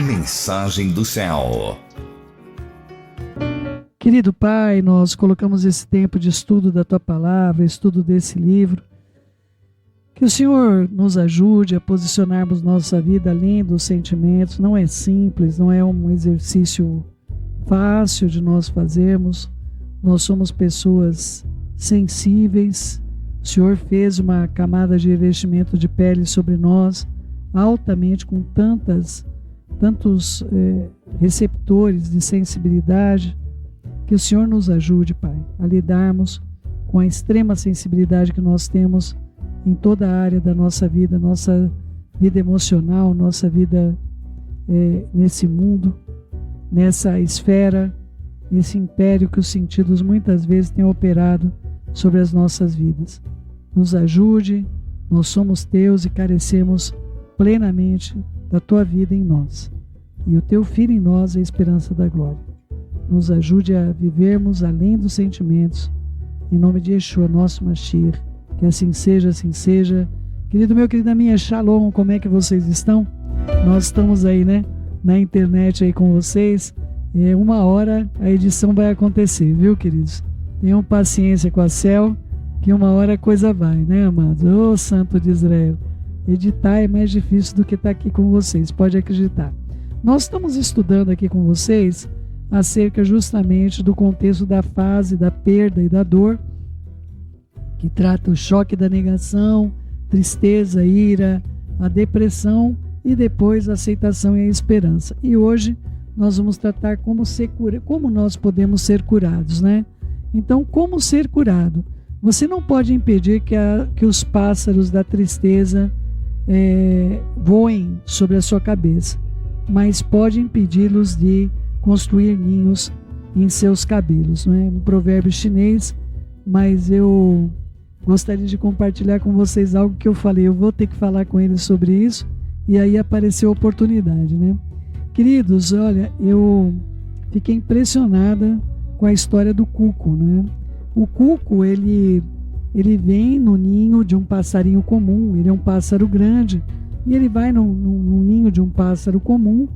Mensagem do céu. Querido Pai, nós colocamos esse tempo de estudo da Tua Palavra, estudo desse livro. Que o Senhor nos ajude a posicionarmos nossa vida além dos sentimentos. Não é simples, não é um exercício fácil de nós fazermos. Nós somos pessoas sensíveis. O Senhor fez uma camada de revestimento de pele sobre nós, altamente, com tantos receptores de sensibilidade. Que o Senhor nos ajude, Pai, a lidarmos com a extrema sensibilidade que nós temos em toda a área da nossa vida emocional, nossa vida nesse mundo, nessa esfera, nesse império que os sentidos muitas vezes têm operado sobre as nossas vidas. Nos ajude, nós somos Teus e carecemos plenamente da Tua vida em nós. E o Teu Filho em nós é a esperança da glória. Nos ajude a vivermos além dos sentimentos. Em nome de Yeshua, nosso Mashiach. Que assim seja, assim seja. Querido meu, querida minha, Shalom, como é que vocês estão? Nós estamos aí, na internet aí com vocês. Uma hora a edição vai acontecer, viu, queridos? Tenham paciência com a Cel, que uma hora a coisa vai, amados? Ô, Santo de Israel. Editar é mais difícil do que estar aqui com vocês, pode acreditar. Nós estamos estudando aqui com vocês acerca justamente do contexto da fase da perda e da dor, que trata o choque da negação, tristeza, ira, a depressão e depois a aceitação e a esperança. E hoje nós vamos tratar como nós podemos ser curados, Então, como ser curado? Você não pode impedir que os pássaros da tristeza voem sobre a sua cabeça, mas pode impedi-los de construir ninhos em seus cabelos. Um provérbio chinês, mas eu gostaria de compartilhar com vocês algo que eu falei. Eu vou ter que falar com eles sobre isso, e aí apareceu a oportunidade, Queridos, olha, eu fiquei impressionada com a história do cuco, O cuco, ele vem no ninho de um passarinho comum. Ele é um pássaro grande e ele vai no ninho de um pássaro comum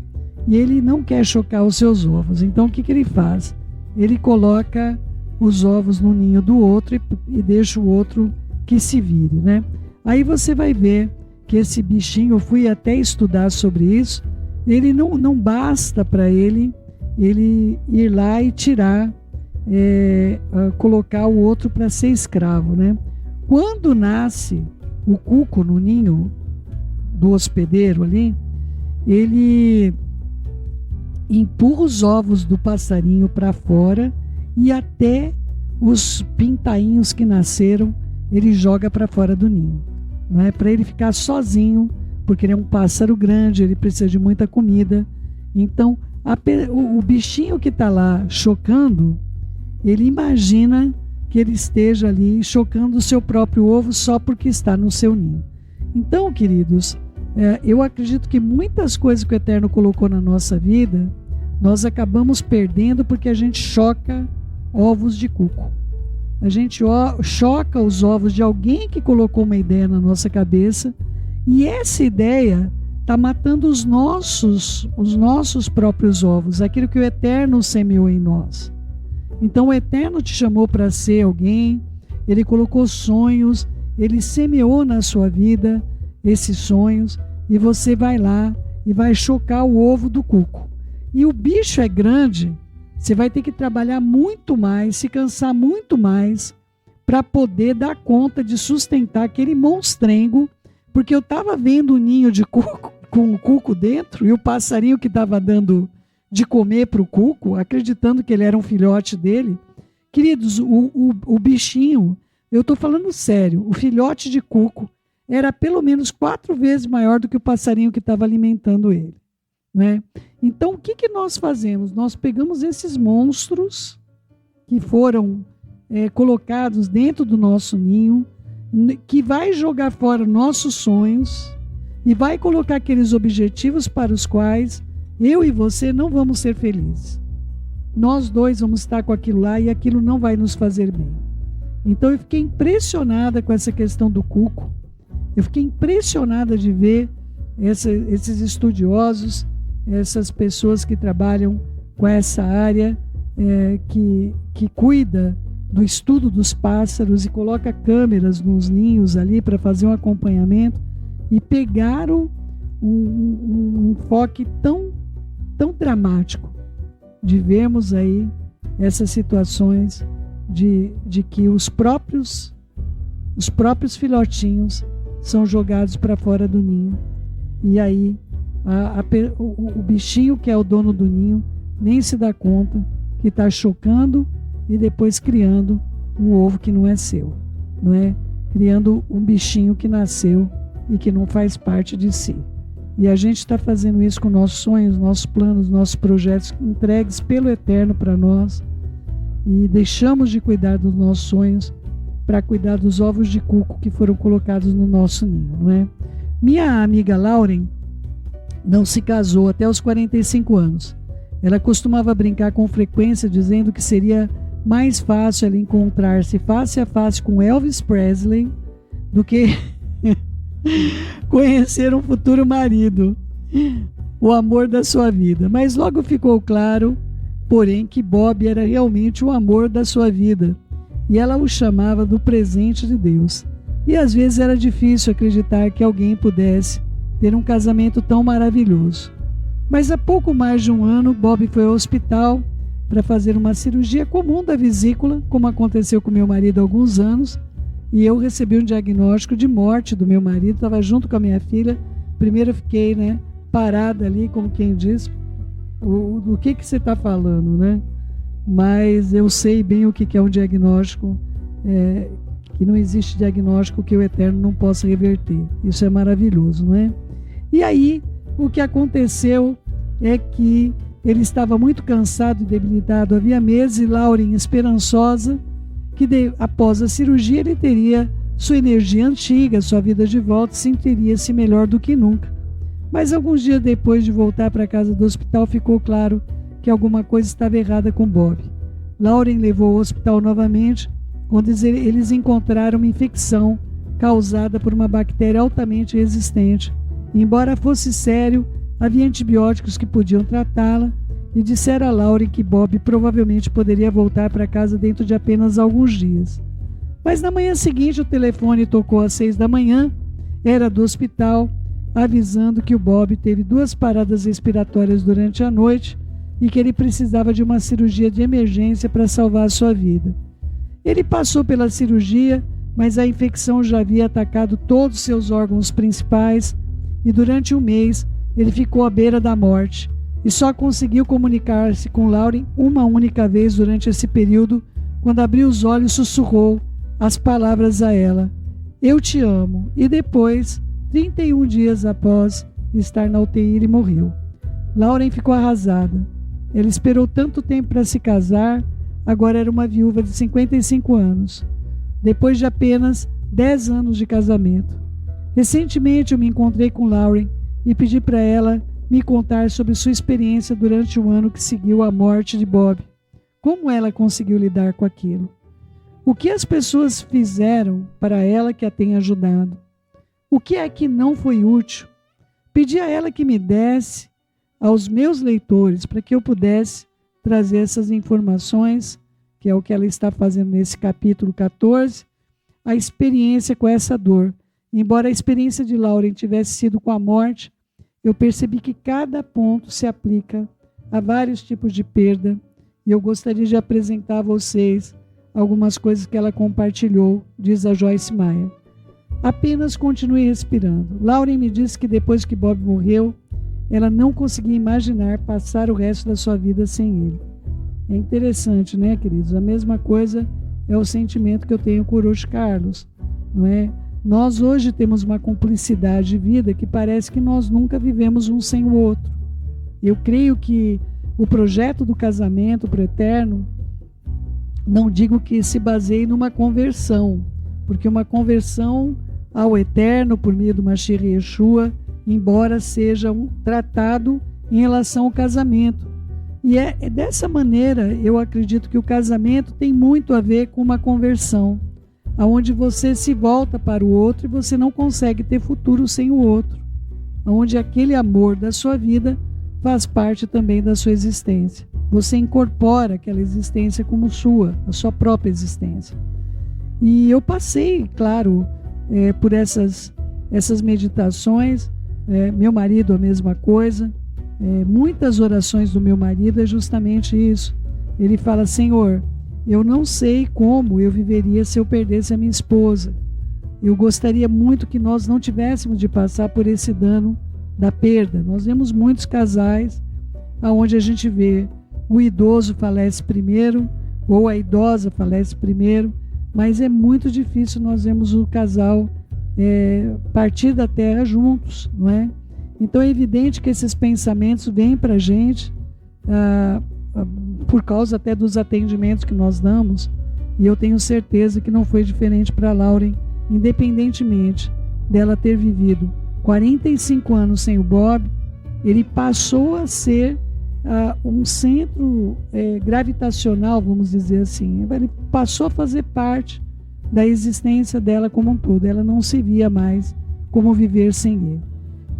e ele não quer chocar os seus ovos. Então o que ele faz? Ele coloca os ovos no ninho do outro e deixa o outro que se vire, Aí você vai ver que esse bichinho, eu fui até estudar sobre isso, ele não basta para ele ir lá e tirar, colocar o outro para ser escravo, Quando nasce o cuco no ninho do hospedeiro ali, ele empurra os ovos do passarinho para fora e até os pintainhos que nasceram ele joga para fora do ninho, para ele ficar sozinho, porque ele é um pássaro grande, ele precisa de muita comida. Então o bichinho que está lá chocando, ele imagina que ele esteja ali chocando o seu próprio ovo só porque está no seu ninho. Então, queridos, eu acredito que muitas coisas que o Eterno colocou na nossa vida, nós acabamos perdendo porque a gente choca ovos de cuco. A gente choca os ovos de alguém que colocou uma ideia na nossa cabeça, e essa ideia está matando os nossos próprios ovos, aquilo que o Eterno semeou em nós. Então o Eterno te chamou para ser alguém, Ele colocou sonhos, Ele semeou na sua vida esses sonhos, e você vai lá e vai chocar o ovo do cuco. E o bicho é grande, você vai ter que trabalhar muito mais, se cansar muito mais para poder dar conta de sustentar aquele monstrengo, porque eu estava vendo o ninho de cuco com o cuco dentro e o passarinho que estava dando de comer para o cuco, acreditando que ele era um filhote dele. Queridos, o bichinho, eu estou falando sério, o filhote de cuco era pelo menos 4 vezes maior do que o passarinho que estava alimentando ele. Então, o que nós fazemos? Nós pegamos esses monstros que foram colocados dentro do nosso ninho, que vai jogar fora nossos sonhos e vai colocar aqueles objetivos para os quais eu e você não vamos ser felizes. Nós dois vamos estar com aquilo lá e aquilo não vai nos fazer bem. Então eu fiquei impressionada com essa questão do cuco. Eu fiquei impressionada de ver esses estudiosos essas pessoas que trabalham com essa área, que cuida do estudo dos pássaros e coloca câmeras nos ninhos ali para fazer um acompanhamento, e pegaram um enfoque tão dramático de vermos aí essas situações de que os próprios filhotinhos são jogados para fora do ninho. E aí o bichinho que é o dono do ninho nem se dá conta que está chocando e depois criando um ovo que não é seu, não é? Criando um bichinho que nasceu e que não faz parte de si. E a gente está fazendo isso com nossos sonhos, nossos planos, nossos projetos entregues pelo Eterno para nós, e deixamos de cuidar dos nossos sonhos para cuidar dos ovos de cuco que foram colocados no nosso ninho, não é? Minha amiga Lauren não se casou até os 45 anos. Ela costumava brincar com frequência dizendo que seria mais fácil ela encontrar-se face a face com Elvis Presley do que conhecer um futuro marido, o amor da sua vida. Mas logo ficou claro, porém, que Bob era realmente o amor da sua vida, e ela o chamava do presente de Deus. E às vezes era difícil acreditar que alguém pudesse ter um casamento tão maravilhoso. Mas há pouco mais de um ano, Bob foi ao hospital para fazer uma cirurgia comum da vesícula, como aconteceu com meu marido há alguns anos, e eu recebi um diagnóstico de morte do meu marido, estava junto com a minha filha. Primeiro eu fiquei, parada ali, como quem diz, do que você está falando, né? Mas eu sei bem o que é um diagnóstico, que não existe diagnóstico que o Eterno não possa reverter. Isso é maravilhoso, não é? E aí, o que aconteceu é que ele estava muito cansado e debilitado havia meses, e Lauren, esperançosa, que após a cirurgia ele teria sua energia antiga, sua vida de volta, e sentiria-se melhor do que nunca. Mas alguns dias depois de voltar para a casa do hospital, ficou claro que alguma coisa estava errada com Bob. Lauren levou ao hospital novamente, onde eles encontraram uma infecção causada por uma bactéria altamente resistente. Embora fosse sério, havia antibióticos que podiam tratá-la, e disseram a Lauren que Bob provavelmente poderia voltar para casa dentro de apenas alguns dias. Mas na manhã seguinte o telefone tocou às 6 da manhã, era do hospital, avisando que o Bob teve 2 paradas respiratórias durante a noite e que ele precisava de uma cirurgia de emergência para salvar a sua vida. Ele passou pela cirurgia, mas a infecção já havia atacado todos os seus órgãos principais, e durante um mês ele ficou à beira da morte e só conseguiu comunicar-se com Lauren uma única vez durante esse período, quando abriu os olhos, sussurrou as palavras a ela: "Eu te amo", e depois, 31 dias após estar na UTI, ele morreu. Lauren ficou arrasada. Ela esperou tanto tempo para se casar, agora era uma viúva de 55 anos, depois de apenas 10 anos de casamento. Recentemente eu me encontrei com Lauren e pedi para ela me contar sobre sua experiência durante o ano que seguiu a morte de Bob. Como ela conseguiu lidar com aquilo? O que as pessoas fizeram para ela que a tenha ajudado? O que é que não foi útil? Pedi a ela que me desse aos meus leitores para que eu pudesse trazer essas informações, que é o que ela está fazendo nesse capítulo 14, a experiência com essa dor. Embora a experiência de Lauren tivesse sido com a morte, eu percebi que cada ponto se aplica a vários tipos de perda, e eu gostaria de apresentar a vocês algumas coisas que ela compartilhou, diz a Joyce Meyer. Apenas continue respirando. Lauren me disse que depois que Bob morreu, ela não conseguia imaginar passar o resto da sua vida sem ele. É interessante, né, queridos? A mesma coisa é o sentimento que eu tenho com o Orochi Carlos, não é? Nós hoje temos uma cumplicidade de vida que parece que nós nunca vivemos um sem o outro. Eu creio que o projeto do casamento para o Eterno, não digo que se baseie numa conversão, porque uma conversão ao Eterno por meio do Mashiach Yeshua, embora seja um tratado em relação ao casamento. E é dessa maneira, eu acredito que o casamento tem muito a ver com uma conversão, onde você se volta para o outro e você não consegue ter futuro sem o outro, onde aquele amor da sua vida faz parte também da sua existência. Você incorpora aquela existência como sua, a sua própria existência. E eu passei, claro, por essas meditações, meu marido a mesma coisa, muitas orações do meu marido é justamente isso. Ele fala: Senhor, eu não sei como eu viveria se eu perdesse a minha esposa. Eu gostaria muito que nós não tivéssemos de passar por esse dano da perda. Nós vemos muitos casais onde a gente vê o idoso falece primeiro ou a idosa falece primeiro, mas é muito difícil nós vemos o casal partir da terra juntos, não é? Então é evidente que esses pensamentos vêm para a gente por causa até dos atendimentos que nós damos, e eu tenho certeza que não foi diferente para a Lauren, independentemente dela ter vivido 45 anos sem o Bob. Ele passou a ser um centro gravitacional, vamos dizer assim. Ele passou a fazer parte da existência dela como um todo. Ela não se via mais como viver sem ele.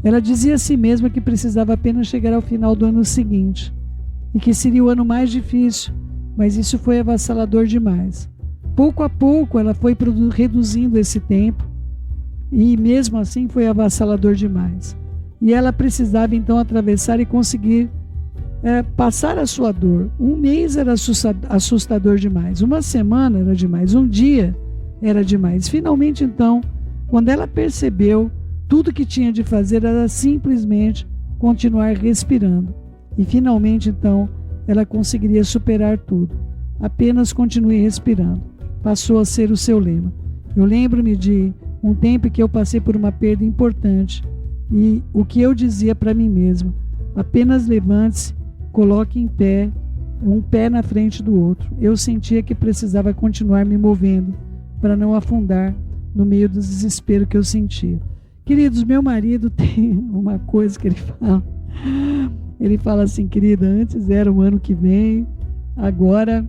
Ela dizia a si mesma que precisava apenas chegar ao final do ano seguinte e que seria o ano mais difícil, mas isso foi avassalador demais. Pouco a pouco ela foi reduzindo esse tempo e mesmo assim foi avassalador demais. E ela precisava então atravessar e conseguir passar a sua dor. Um mês era assustador demais, uma semana era demais, um dia era demais. Finalmente então, quando ela percebeu, tudo que tinha de fazer era simplesmente continuar respirando. E finalmente então, ela conseguiria superar tudo. Apenas continue respirando. Passou a ser o seu lema. Eu lembro-me de um tempo que eu passei por uma perda importante e o que eu dizia para mim mesma: apenas levante-se, coloque em pé, um pé na frente do outro. Eu sentia que precisava continuar me movendo para não afundar no meio do desespero que eu sentia. Queridos, meu marido tem uma coisa que ele fala. Ele fala assim: querida, antes era o ano que vem, agora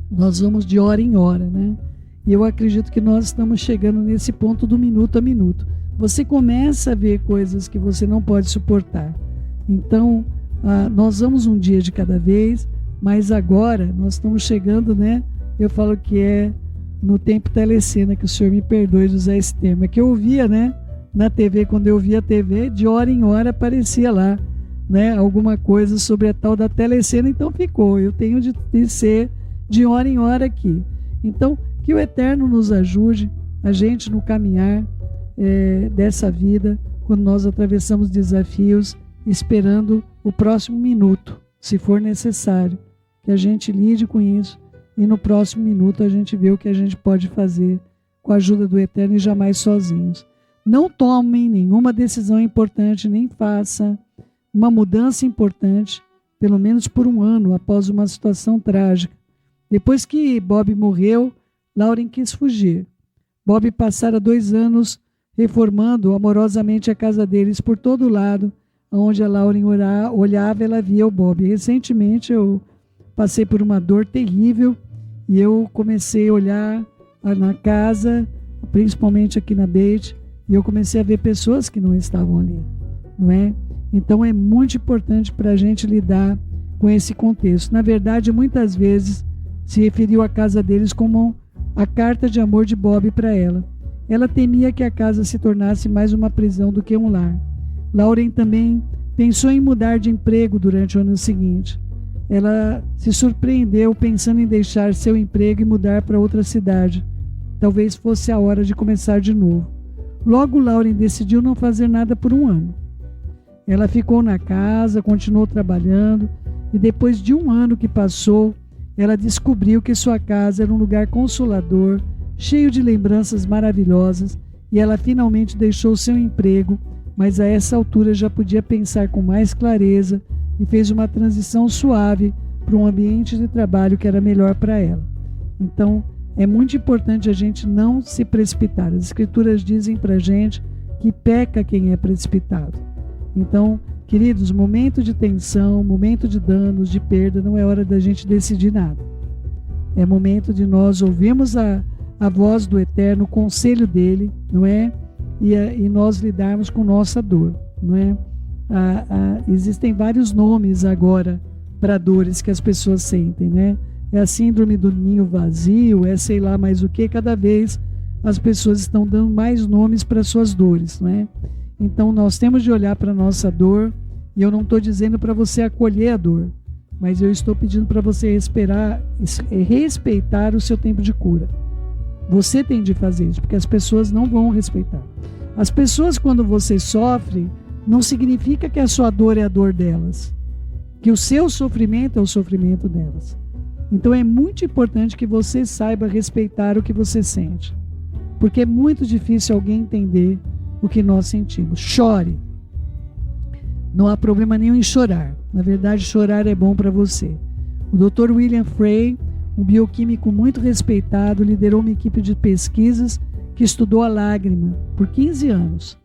nós vamos de hora em hora, né? E eu acredito que nós estamos chegando nesse ponto do minuto a minuto. Você começa a ver coisas que você não pode suportar. Então, nós vamos um dia de cada vez, mas agora nós estamos chegando, né? Eu falo que é no tempo telecena, que o senhor me perdoe de usar esse termo. É que eu ouvia, né? Na TV, quando eu via a TV, de hora em hora aparecia lá, né? Alguma coisa sobre a tal da telecena, então ficou. Eu tenho de ser de hora em hora aqui. Então, que o Eterno nos ajude, a gente no caminhar dessa vida, quando nós atravessamos desafios, esperando o próximo minuto, se for necessário, que a gente lide com isso e no próximo minuto a gente vê o que a gente pode fazer com a ajuda do Eterno e jamais sozinhos. Não tomem nenhuma decisão importante, nem faça uma mudança importante, pelo menos por um ano, após uma situação trágica. Depois que Bob morreu, Lauren quis fugir. Bob passara 2 anos reformando amorosamente a casa deles por todo lado. Onde a Lauren olhava, ela via o Bob. Recentemente eu passei por uma dor terrível e eu comecei a olhar na casa, principalmente aqui na Beit, e eu comecei a ver pessoas que não estavam ali, não é? Então é muito importante para a gente lidar com esse contexto. Na verdade, muitas vezes se referiu à casa deles como a carta de amor de Bob para ela. Ela temia que a casa se tornasse mais uma prisão do que um lar. Lauren também pensou em mudar de emprego durante o ano seguinte. Ela se surpreendeu pensando em deixar seu emprego e mudar para outra cidade. Talvez fosse a hora de começar de novo. Logo, Lauren decidiu não fazer nada por um ano. Ela ficou na casa, continuou trabalhando e depois de um ano que passou, ela descobriu que sua casa era um lugar consolador, cheio de lembranças maravilhosas, e ela finalmente deixou seu emprego, mas a essa altura já podia pensar com mais clareza e fez uma transição suave para um ambiente de trabalho que era melhor para ela. Então, é muito importante a gente não se precipitar. As Escrituras dizem para a gente que peca quem é precipitado. Então, queridos, momento de tensão, momento de danos, de perda, não é hora da gente decidir nada. É momento de nós ouvirmos a voz do Eterno, o conselho dele, não é? E nós lidarmos com nossa dor, não é? existem vários nomes agora para dores que as pessoas sentem, né? É a síndrome do ninho vazio, é sei lá mais o que, cada vez as pessoas estão dando mais nomes para suas dores, né? Então nós temos de olhar para a nossa dor, e eu não estou dizendo para você acolher a dor, mas eu estou pedindo para você respeitar o seu tempo de cura. Você tem de fazer isso, porque as pessoas não vão respeitar. As pessoas, quando você sofre, não significa que a sua dor é a dor delas, que o seu sofrimento é o sofrimento delas. Então é muito importante que você saiba respeitar o que você sente, porque é muito difícil alguém entender o que nós sentimos. Chore. Não há problema nenhum em chorar. Na verdade, chorar é bom para você. O Dr. William Frey, um bioquímico muito respeitado, liderou uma equipe de pesquisas que estudou a lágrima por 15 anos.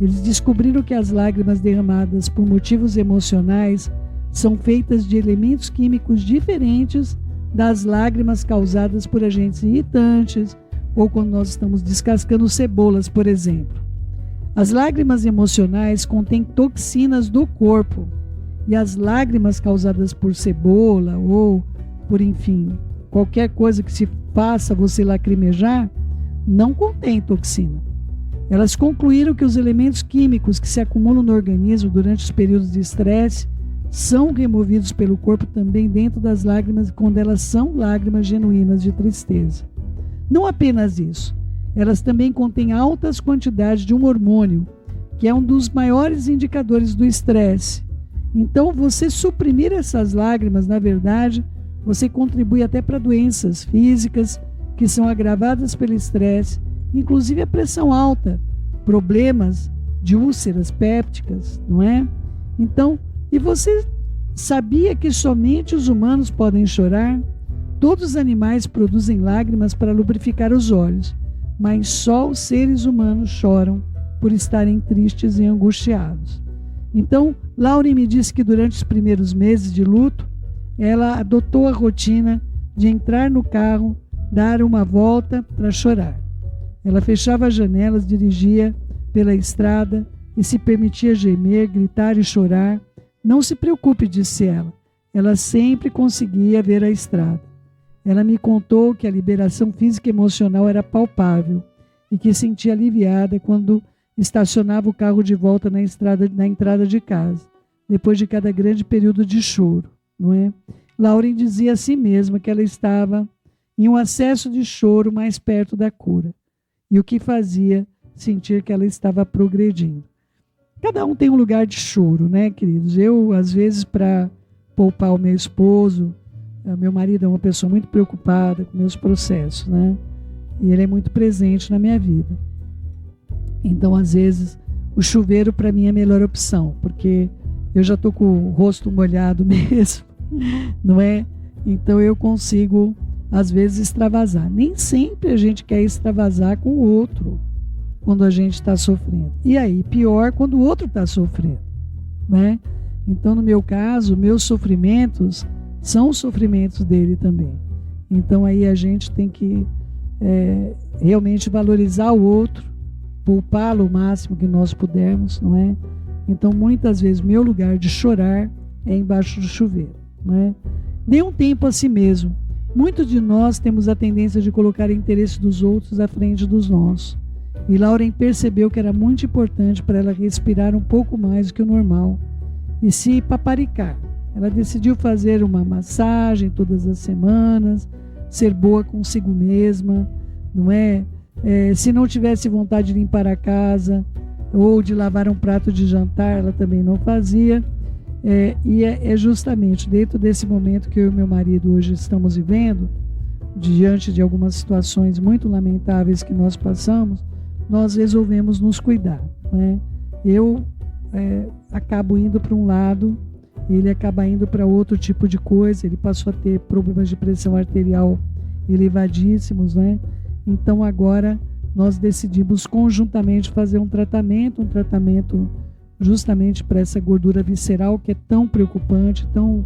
Eles descobriram que as lágrimas derramadas por motivos emocionais são feitas de elementos químicos diferentes das lágrimas causadas por agentes irritantes ou quando nós estamos descascando cebolas, por exemplo. As lágrimas emocionais contêm toxinas do corpo e as lágrimas causadas por cebola ou por, enfim, qualquer coisa que se faça você lacrimejar não contém toxina. Elas concluíram que os elementos químicos que se acumulam no organismo durante os períodos de estresse são removidos pelo corpo também dentro das lágrimas quando elas são lágrimas genuínas de tristeza. Não apenas isso, elas também contêm altas quantidades de um hormônio, que é um dos maiores indicadores do estresse. Então, você suprimir essas lágrimas, na verdade, você contribui até para doenças físicas que são agravadas pelo estresse, inclusive a pressão alta, problemas de úlceras pépticas, não é? Então, e você sabia que somente os humanos podem chorar? Todos os animais produzem lágrimas para lubrificar os olhos, mas só os seres humanos choram por estarem tristes e angustiados. Então, Lauren me disse que durante os primeiros meses de luto, ela adotou a rotina de entrar no carro, dar uma volta para chorar. Ela fechava as janelas, dirigia pela estrada e se permitia gemer, gritar e chorar. Não se preocupe, disse ela. Ela sempre conseguia ver a estrada. Ela me contou que a liberação física e emocional era palpável e que sentia aliviada quando estacionava o carro de volta na entrada de casa, depois de cada grande período de choro, não é? Lauren dizia a si mesma que ela estava em um acesso de choro mais perto da cura, e o que fazia sentir que ela estava progredindo. Cada um tem um lugar de choro, né, queridos? Eu, às vezes, para poupar o meu esposo, meu marido é uma pessoa muito preocupada com meus processos, né? E ele é muito presente na minha vida. Então, às vezes, o chuveiro para mim é a melhor opção, porque eu já estou com o rosto molhado mesmo, não é? Então, eu consigo, às vezes, extravasar. Nem sempre a gente quer extravasar com o outro quando a gente está sofrendo. E aí, pior quando o outro está sofrendo, né? Então, no meu caso, meus sofrimentos são os sofrimentos dele também. Então, aí a gente tem que realmente valorizar o outro, poupá-lo o máximo que nós pudermos, não é? Então, muitas vezes, meu lugar de chorar é embaixo do chuveiro, não é? Dê um tempo a si mesmo. Muitos de nós temos a tendência de colocar o interesse dos outros à frente dos nossos. E Lauren percebeu que era muito importante para ela respirar um pouco mais do que o normal e se paparicar. Ela decidiu fazer uma massagem todas as semanas, ser boa consigo mesma, não é? Se não tivesse vontade de limpar a casa ou de lavar um prato de jantar, ela também não fazia. E é justamente dentro desse momento que eu e meu marido hoje estamos vivendo, diante de algumas situações muito lamentáveis que nós passamos, nós resolvemos nos cuidar, né? Eu acabo indo para um lado, ele acaba indo para outro tipo de coisa, ele passou a ter problemas de pressão arterial elevadíssimos, né? Então agora nós decidimos conjuntamente fazer um tratamento justamente para essa gordura visceral que é tão preocupante, tão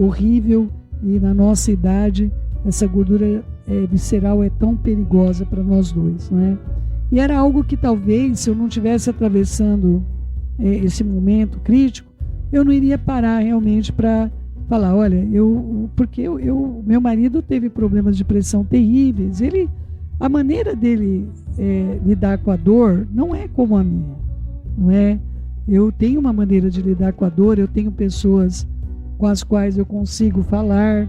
horrível, e na nossa idade essa gordura visceral é tão perigosa para nós dois, né? E era algo que talvez, se eu não estivesse atravessando esse momento crítico, eu não iria parar realmente para falar, olha, porque meu marido teve problemas de pressão terríveis, a maneira dele lidar com a dor não é como a minha, não é? Eu tenho uma maneira de lidar com a dor, eu tenho pessoas com as quais eu consigo falar,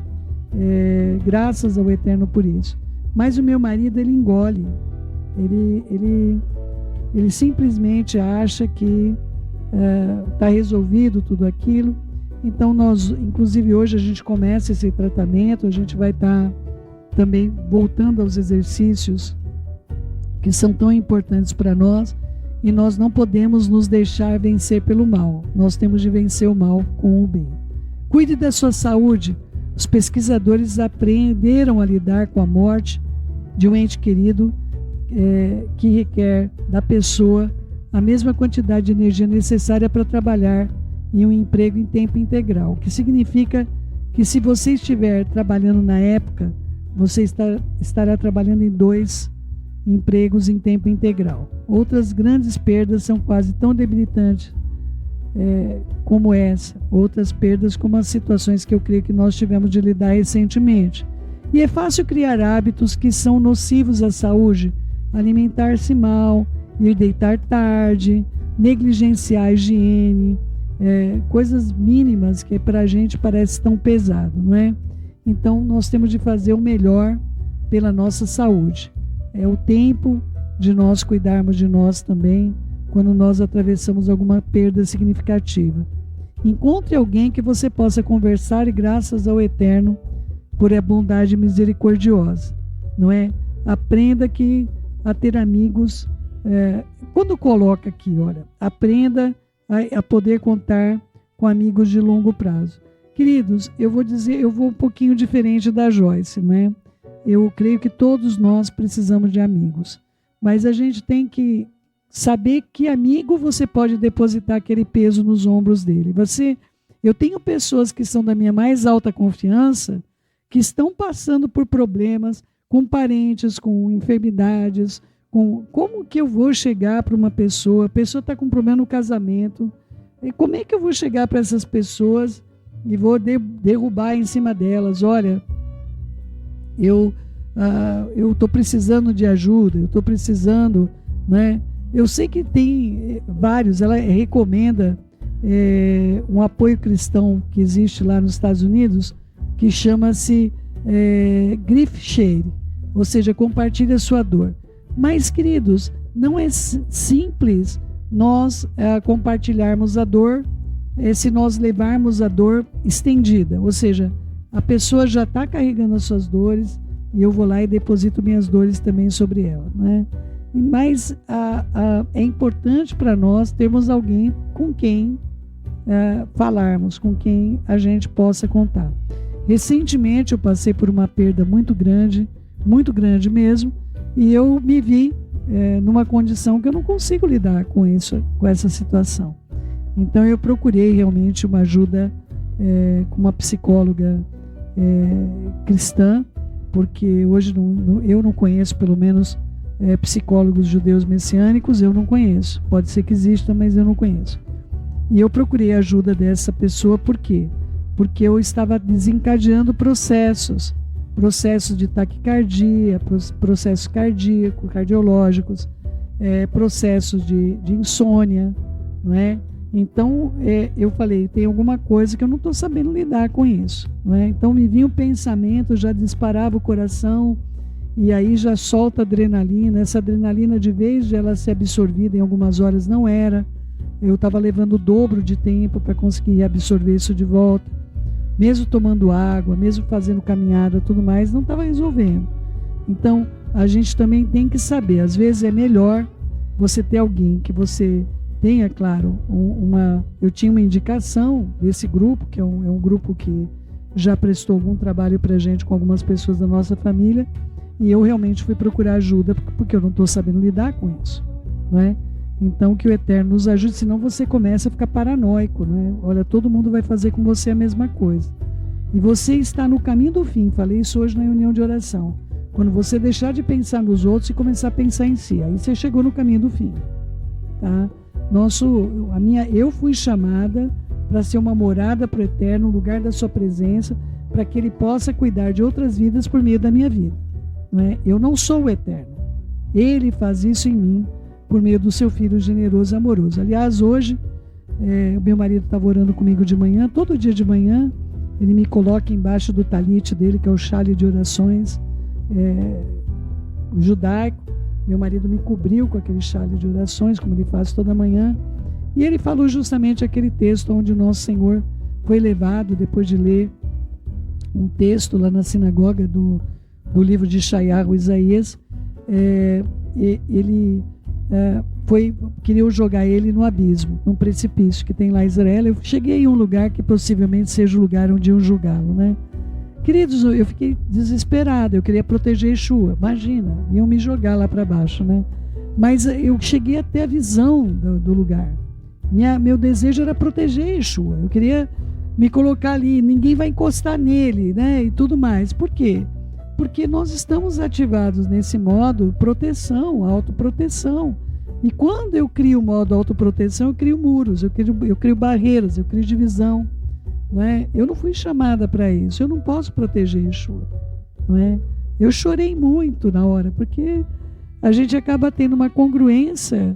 graças ao Eterno por isso. Mas o meu marido, ele engole, ele simplesmente acha que está resolvido tudo aquilo. Então inclusive hoje a gente começa esse tratamento, a gente vai estar também voltando aos exercícios que são tão importantes para nós, e nós não podemos nos deixar vencer pelo mal, nós temos de vencer o mal com o bem. Cuide da sua saúde. Os pesquisadores aprenderam a lidar com a morte de um ente querido que requer da pessoa a mesma quantidade de energia necessária para trabalhar em um emprego em tempo integral, o que significa que se você estiver trabalhando na época, você estará trabalhando em 2 empregos em tempo integral. Outras grandes perdas são quase tão debilitantes como essa, outras perdas como as situações que eu creio que nós tivemos de lidar recentemente. E é fácil criar hábitos que são nocivos à saúde, alimentar-se mal, ir deitar tarde, negligenciar a higiene, coisas mínimas que para a gente parece tão pesado, não é? Então nós temos de fazer o melhor pela nossa saúde. É o tempo de nós cuidarmos de nós também, quando nós atravessamos alguma perda significativa. Encontre alguém que você possa conversar e graças ao Eterno por a bondade misericordiosa, não é? Aprenda a ter amigos. Quando coloca aqui, olha, aprenda a poder contar com amigos de longo prazo. Queridos, eu vou um pouquinho diferente da Joyce, não é? Eu creio que todos nós precisamos de amigos, mas a gente tem que saber que amigo você pode depositar aquele peso nos ombros dele. Eu tenho pessoas que são da minha mais alta confiança, que estão passando por problemas com parentes, com enfermidades, como que eu vou chegar para uma pessoa? A pessoa está com problema no casamento, e como é que eu vou chegar para essas pessoas e vou derrubar em cima delas? Olha, eu estou precisando de ajuda, eu estou precisando, né? Eu sei que tem vários, ela recomenda um apoio cristão que existe lá nos Estados Unidos, que chama-se Grief Share, ou seja, compartilhe a sua dor. Mas, queridos, não é simples nós compartilharmos a dor se nós levarmos a dor estendida, ou seja, a pessoa já está carregando as suas dores e eu vou lá e deposito minhas dores também sobre ela, né? Mas é importante para nós termos alguém com quem falarmos, com quem a gente possa contar. Recentemente eu passei por uma perda muito grande mesmo, e eu me vi numa condição que eu não consigo lidar com essa situação. Então eu procurei realmente uma ajuda com uma psicóloga cristã, porque hoje eu não conheço, pelo menos, psicólogos judeus messiânicos, eu não conheço. Pode ser que exista, mas eu não conheço. E eu procurei a ajuda dessa pessoa, por quê? Porque eu estava desencadeando processos de taquicardia, processos cardiológicos, processos de insônia, não é? Então, eu falei, tem alguma coisa que eu não estou sabendo lidar com isso, não é? Então, me vinha o pensamento, já disparava o coração, e aí já solta adrenalina. Essa adrenalina, de vez de ela ser absorvida em algumas horas, não era. Eu estava levando o dobro de tempo para conseguir absorver isso de volta. Mesmo tomando água, mesmo fazendo caminhada, tudo mais, não estava resolvendo. Então, a gente também tem que saber, às vezes é melhor você ter alguém que você tenha, claro, eu tinha uma indicação desse grupo, que é um grupo que já prestou algum trabalho para a gente com algumas pessoas da nossa família, e eu realmente fui procurar ajuda, porque eu não estou sabendo lidar com isso, não é? Então, que o Eterno nos ajude, senão você começa a ficar paranoico, né? Olha, todo mundo vai fazer com você a mesma coisa. E você está no caminho do fim. Falei isso hoje na reunião de oração. Quando você deixar de pensar nos outros e começar a pensar em si, aí você chegou no caminho do fim, tá? Eu fui chamada para ser uma morada para o Eterno, um lugar da sua presença, para que Ele possa cuidar de outras vidas por meio da minha vida. Não é? Eu não sou o Eterno. Ele faz isso em mim por meio do seu Filho generoso e amoroso. Aliás, hoje, o meu marido estava orando comigo de manhã, todo dia de manhã, ele me coloca embaixo do talite dele, que é o chale de orações judaico. Meu marido me cobriu com aquele chale de orações, como ele faz toda manhã. E ele falou justamente aquele texto onde o nosso Senhor foi levado, depois de ler um texto lá na sinagoga do livro de Yeshayahu, Isaías. Ele queriam jogar ele no abismo, num precipício que tem lá em Israel. Eu cheguei em um lugar que possivelmente seja o lugar onde iam julgá-lo, né? Queridos, eu fiquei desesperado, eu queria proteger Yeshua, imagina, iam me jogar lá para baixo, né? Mas eu cheguei até a visão do lugar. Meu desejo era proteger Yeshua, eu queria me colocar ali, ninguém vai encostar nele, né? E tudo mais. Por quê? Porque nós estamos ativados nesse modo proteção, autoproteção. E quando eu crio o modo autoproteção, eu crio muros, eu crio barreiras, eu crio divisão. Não é? Eu não fui chamada para isso, eu não posso proteger Yeshua. Não é? Eu chorei muito na hora, porque a gente acaba tendo uma congruência.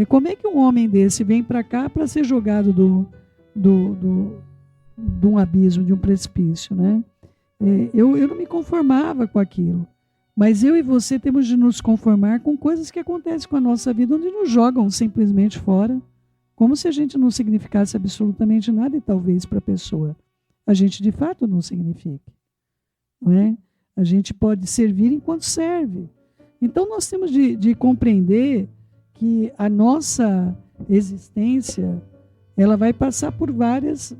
Como é que um homem desse vem para cá para ser jogado de um abismo, de um precipício, né? Eu não me conformava com aquilo, mas eu e você temos de nos conformar com coisas que acontecem com a nossa vida, onde nos jogam simplesmente fora, como se a gente não significasse absolutamente nada, e talvez para a pessoa a gente de fato não signifique, não é? A gente pode servir enquanto serve. Então nós temos de compreender que a nossa existência ela vai passar por várias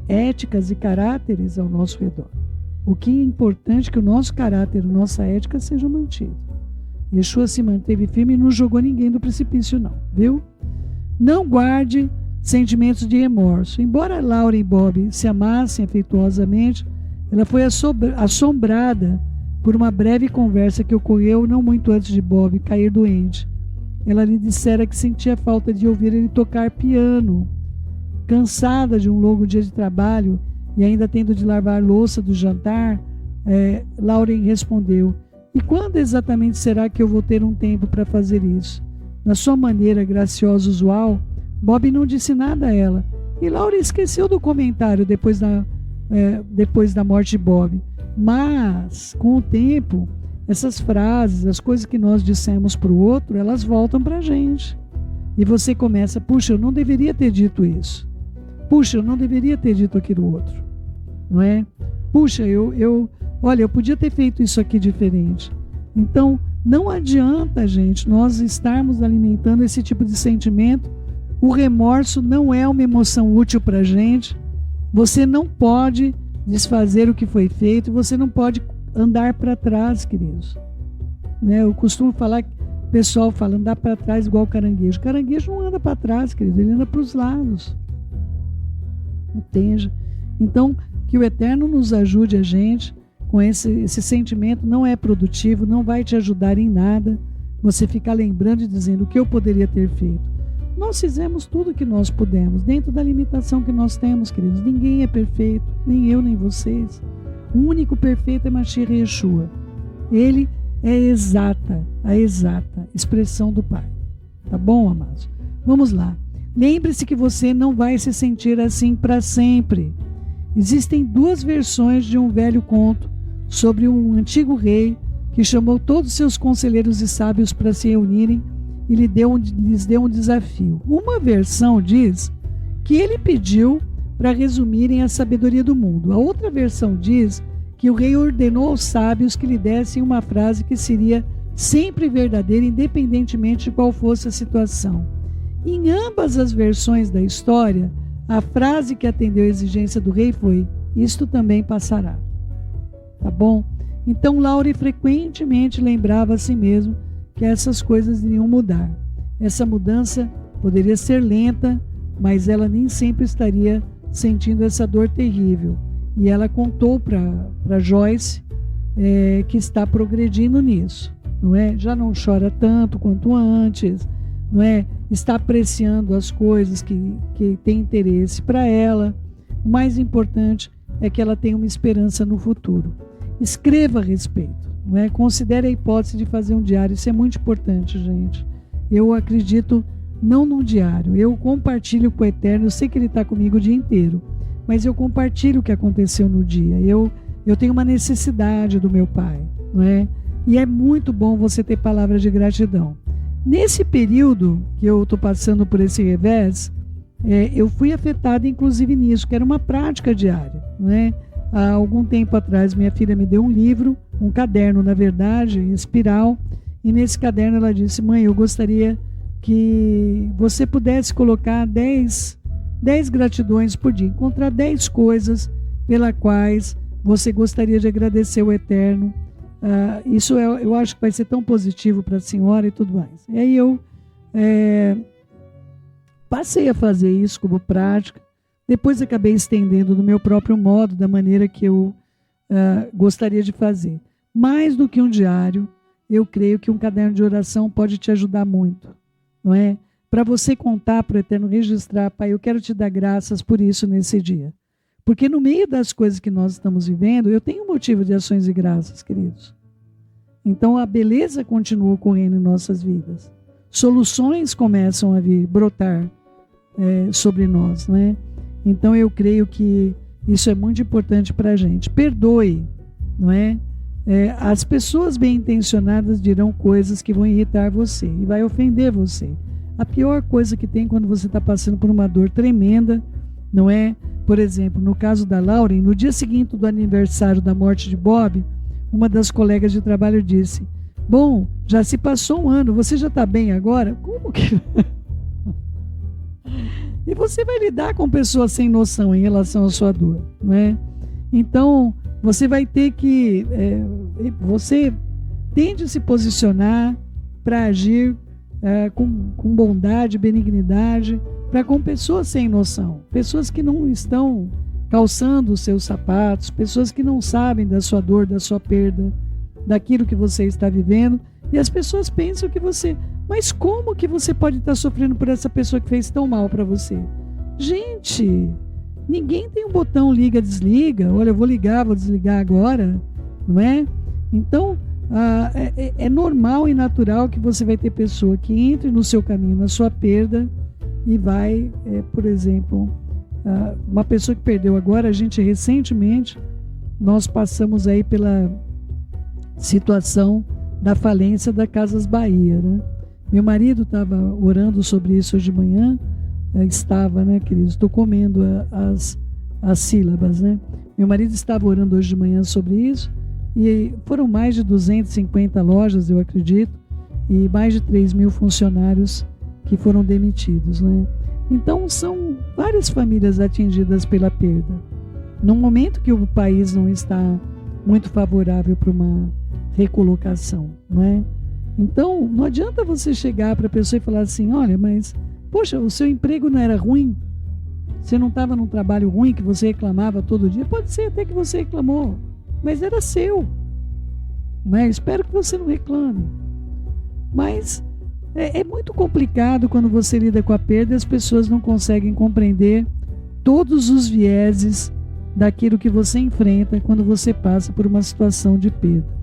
éticas e caráteres ao nosso redor. O que é importante é que o nosso caráter, a nossa ética seja mantido. Yeshua se manteve firme e não jogou ninguém do precipício, não, viu? Não guarde sentimentos de remorso. Embora Laura e Bob se amassem afetuosamente, ela foi assombrada por uma breve conversa que ocorreu não muito antes de Bob cair doente. Ela lhe dissera que sentia falta de ouvir ele tocar piano. Cansada de um longo dia de trabalho e ainda tendo de lavar louça do jantar, Lauren respondeu: "E quando exatamente será que eu vou ter um tempo para fazer isso?" Na sua maneira graciosa usual, Bob não disse nada a ela, e Lauren esqueceu do comentário depois da morte de Bob. Mas, com o tempo, essas frases, as coisas que nós dissemos para o outro, elas voltam para a gente. E você começa: puxa, eu não deveria ter dito isso. Puxa, eu não deveria ter dito aquilo outro. Não é? Puxa, olha, eu podia ter feito isso aqui diferente. Então, não adianta, gente, nós estarmos alimentando esse tipo de sentimento. O remorso não é uma emoção útil para a gente. Você não pode desfazer o que foi feito, você não pode andar para trás, queridos. Né? Eu costumo falar, o pessoal fala, andar para trás igual caranguejo. Caranguejo não anda para trás, querido, ele anda para os lados. Entende? Então, que o Eterno nos ajude a gente com esse sentimento. Não é produtivo, não vai te ajudar em nada você ficar lembrando e dizendo o que eu poderia ter feito. Nós fizemos tudo o que nós pudemos, dentro da limitação que nós temos, queridos. Ninguém é perfeito, nem eu, nem vocês. O único perfeito é Mashiach Yeshua. Ele é a exata expressão do Pai. Tá bom, amados? Vamos lá. Lembre-se que você não vai se sentir assim para sempre. Existem duas versões de um velho conto sobre um antigo rei que chamou todos os seus conselheiros e sábios para se reunirem e lhes deu um desafio. Uma versão diz que ele pediu para resumirem a sabedoria do mundo. A outra versão diz que o rei ordenou aos sábios que lhe dessem uma frase que seria sempre verdadeira, independentemente de qual fosse a situação. Em ambas as versões da história, a frase que atendeu a exigência do rei foi: "Isto também passará." Tá bom? Então Laure frequentemente lembrava a si mesmo que essas coisas iriam mudar. Essa mudança poderia ser lenta, mas ela nem sempre estaria sentindo essa dor terrível. E ela contou para Joyce que está progredindo nisso, não é? Já não chora tanto quanto antes, não é? Está apreciando as coisas que tem interesse para ela. O mais importante é que ela tenha uma esperança no futuro. Escreva a respeito, não é? Considere a hipótese de fazer um diário. Isso é muito importante, gente. Eu acredito não num diário. Eu compartilho com o Eterno. Eu sei que Ele está comigo o dia inteiro, mas eu compartilho o que aconteceu no dia. Eu tenho uma necessidade do meu pai, não é? E é muito bom você ter palavras de gratidão. Nesse período que eu estou passando por esse revés, eu fui afetada inclusive nisso, que era uma prática diária, não é? Há algum tempo atrás, minha filha me deu um livro, um caderno, na verdade, em espiral, e nesse caderno ela disse: mãe, eu gostaria que você pudesse colocar 10 gratidões por dia, encontrar 10 coisas pelas quais você gostaria de agradecer ao Eterno. Isso eu acho que vai ser tão positivo para a senhora e tudo mais. E aí eu passei a fazer isso como prática. Depois acabei estendendo do meu próprio modo, da maneira que eu gostaria de fazer. Mais do que um diário, eu creio que um caderno de oração pode te ajudar muito, não é? Para você contar para o Eterno, registrar: pai, eu quero te dar graças por isso nesse dia. Porque no meio das coisas que nós estamos vivendo, eu tenho motivo de ações e graças, queridos. Então a beleza continua ocorrendo em nossas vidas. Soluções começam a vir, brotar sobre nós, não é? Então eu creio que isso é muito importante para a gente. Perdoe, não é? As pessoas bem intencionadas dirão coisas que vão irritar você e vai ofender você. A pior coisa que tem quando você está passando por uma dor tremenda, não é? Por exemplo, no caso da Lauren, no dia seguinte do aniversário da morte de Bob, uma das colegas de trabalho disse: bom, já se passou um ano, você já está bem agora? Como que... E você vai lidar com pessoas sem noção em relação à sua dor, não é? Então, você vai ter que... você tende a se posicionar para agir com bondade, benignidade, para com pessoas sem noção, pessoas que não estão calçando os seus sapatos, pessoas que não sabem da sua dor, da sua perda, daquilo que você está vivendo, e as pessoas pensam que você... Mas como que você pode estar sofrendo por essa pessoa que fez tão mal para você? Gente, ninguém tem um botão liga, desliga. Olha, eu vou ligar, vou desligar agora, não é? Então, é normal e natural que você vai ter pessoa que entre no seu caminho, na sua perda, e vai, por exemplo, uma pessoa que perdeu agora, a gente recentemente, nós passamos aí pela situação da falência da Casas Bahia, né? Meu marido estava orando sobre isso hoje de manhã, estava, né, queridos? Estou comendo as sílabas, né? Meu marido estava orando hoje de manhã sobre isso, e foram mais de 250 lojas, eu acredito, e mais de 3.000 funcionários que foram demitidos, né? Então, são várias famílias atingidas pela perda. No momento que o país não está muito favorável para uma recolocação, não é? Então, não adianta você chegar para a pessoa e falar assim: olha, mas, poxa, o seu emprego não era ruim? Você não estava num trabalho ruim que você reclamava todo dia? Pode ser até que você reclamou, mas era seu, não é? Espero que você não reclame. Mas é muito complicado quando você lida com a perda e as pessoas não conseguem compreender todos os vieses daquilo que você enfrenta quando você passa por uma situação de perda.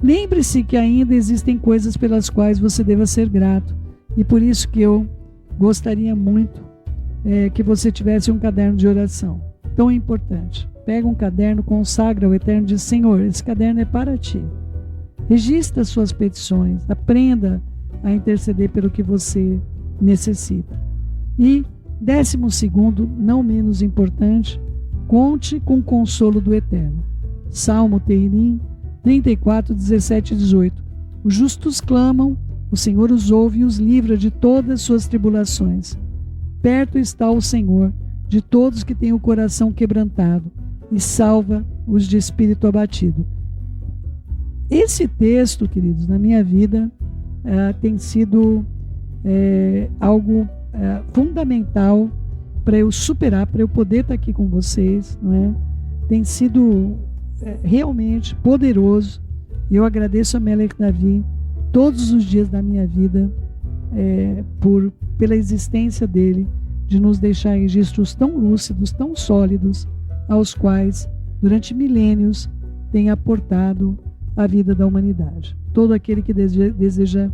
Lembre-se que ainda existem coisas pelas quais você deva ser grato, e por isso que eu gostaria muito que você tivesse um caderno de oração. Tão importante. Pega um caderno, consagra ao Eterno e diz: Senhor, esse caderno é para ti. Registra as suas petições, aprenda a interceder pelo que você necessita. E 12º, não menos importante, conte com o consolo do Eterno. Salmo Teirim 34, 17 e 18. Os justos clamam, o Senhor os ouve e os livra de todas as suas tribulações. Perto está o Senhor de todos que têm o coração quebrantado e salva os de espírito abatido. Esse texto, queridos, na minha vida tem sido algo fundamental para eu superar, para eu poder estar aqui com vocês, não é? Tem sido realmente poderoso, e eu agradeço a Melech Davi todos os dias da minha vida pela existência dele, de nos deixar registros tão lúcidos, tão sólidos, aos quais, durante milênios, tem aportado a vida da humanidade. Todo aquele que deseja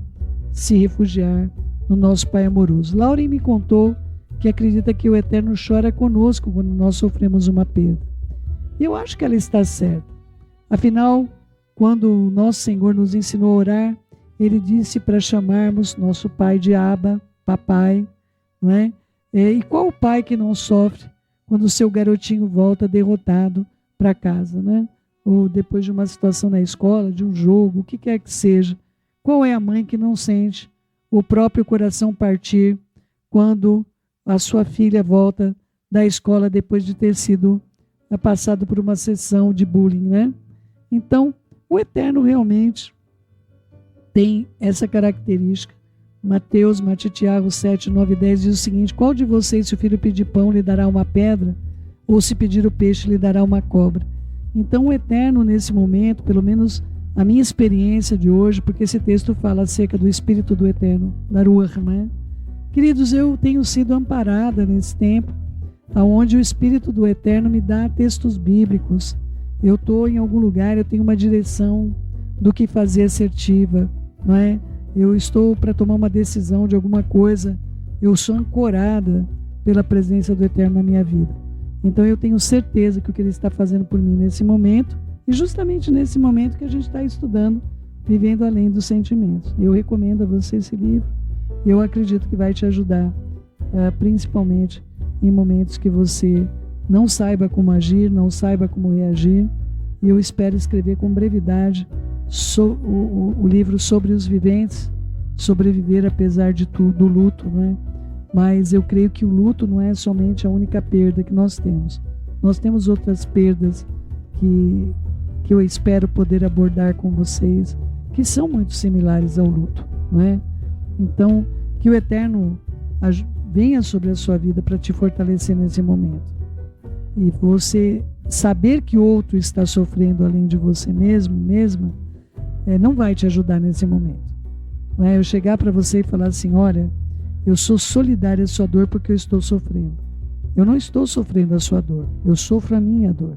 se refugiar no nosso Pai amoroso. Lauren me contou que acredita que o Eterno chora conosco quando nós sofremos uma perda. E eu acho que ela está certa. Afinal, quando o nosso Senhor nos ensinou a orar, Ele disse para chamarmos nosso Pai de Abba, Papai, não é? E qual o pai que não sofre quando o seu garotinho volta derrotado para casa, né? Ou depois de uma situação na escola, de um jogo, o que quer que seja. Qual é a mãe que não sente o próprio coração partir quando a sua filha volta da escola depois de ter sido passado por uma sessão de bullying, né? Então, o Eterno realmente tem essa característica. Mateus, Tiago 7, 9 e 10 diz o seguinte: qual de vocês, se o filho pedir pão, lhe dará uma pedra? Ou se pedir o peixe, lhe dará uma cobra? Então o Eterno, nesse momento, pelo menos a minha experiência de hoje, porque esse texto fala acerca do Espírito do Eterno, da Ruach, né? Queridos, eu tenho sido amparada nesse tempo, onde o Espírito do Eterno me dá textos bíblicos. Eu estou em algum lugar, eu tenho uma direção do que fazer assertiva, não é? Eu estou para tomar uma decisão de alguma coisa, eu sou ancorada pela presença do Eterno na minha vida. Então eu tenho certeza que o que Ele está fazendo por mim nesse momento, e justamente nesse momento que a gente está estudando, Vivendo Além dos Sentimentos. Eu recomendo a você esse livro, e eu acredito que vai te ajudar, principalmente em momentos que você não saiba como agir, não saiba como reagir, e eu espero escrever com brevidade o livro sobre os viventes, sobreviver apesar de tudo, do luto, né? Mas eu creio que o luto não é somente a única perda que nós temos. Nós temos outras perdas que eu espero poder abordar com vocês, que são muito similares ao luto, não é? Então, que o Eterno venha sobre a sua vida para te fortalecer nesse momento. E você saber que outro está sofrendo além de você mesma, não vai te ajudar nesse momento. Não é? Eu chegar para você e falar assim: olha, eu sou solidária à sua dor porque eu estou sofrendo. Eu não estou sofrendo a sua dor, eu sofro a minha dor.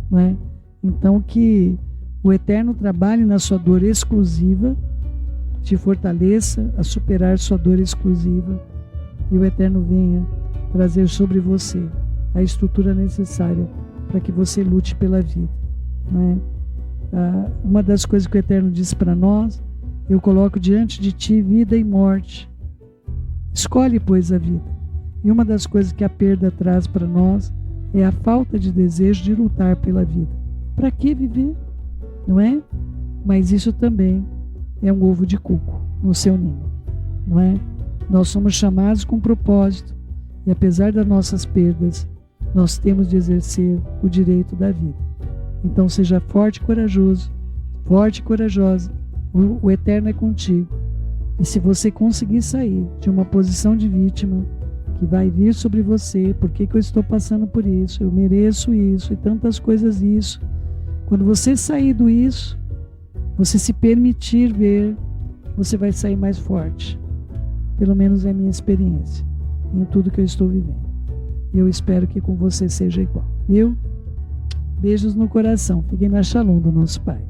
Não é? Então que o Eterno trabalhe na sua dor exclusiva, te fortaleça a superar sua dor exclusiva, e o Eterno venha trazer sobre você a estrutura necessária para que você lute pela vida. Não é? Uma das coisas que o Eterno disse para nós: eu coloco diante de ti vida e morte. Escolhe, pois, a vida. E uma das coisas que a perda traz para nós é a falta de desejo de lutar pela vida. Para que viver? Não é? Mas isso também é um ovo de cuco no seu ninho. Não é? Nós somos chamados com propósito, e apesar das nossas perdas, nós temos de exercer o direito da vida. Então seja forte e corajoso, forte e corajosa. O Eterno é contigo. E se você conseguir sair de uma posição de vítima, que vai vir sobre você: por que eu estou passando por isso? Eu mereço isso e tantas coisas isso. Quando você sair do isso, você se permitir ver, você vai sair mais forte. Pelo menos é a minha experiência em tudo que eu estou vivendo. E eu espero que com você seja igual. Viu? Beijos no coração. Fiquem na Shalom do nosso Pai.